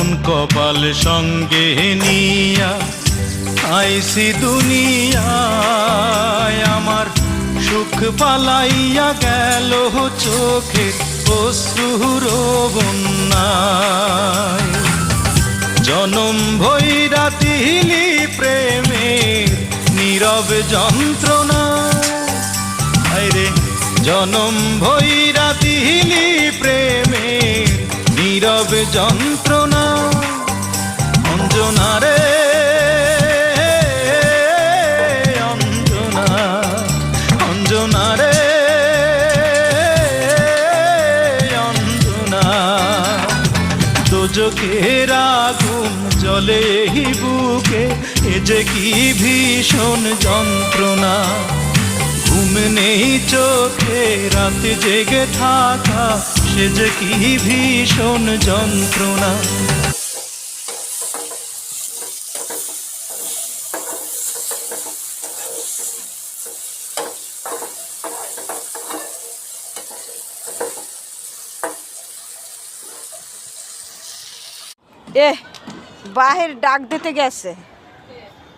মন কপাল সঙ্গে নিয়া আইসি দুনিয়ায়, আমার সুখ পালাইয়া গেল চোখের অশ্রুর বন্যায়। জনম ভৈরা তিলি প্রেমের নীরব যন্ত্রণা, আরে জনম ভৈরা তিলি প্রেমের নীরব যন্ত্রণা। অঞ্জনা রে অঞ্জনা, অঞ্জনা রে অঞ্জনা, দোজখের আগুন জ্বলে এই বুকে, এ যে কি ভীষণ যন্ত্রণা। ঘুম নেই চোখে রাতে জেগে থাকা, সে যে কি ভীষণ যন্ত্রণা। এ বাহির ডাক দিতে গেছে,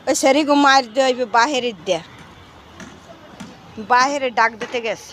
ওই সেরি ঘুমার দিয়ে বাহিরের দিয়ে বাহিরে ডাক দিতে গেছে।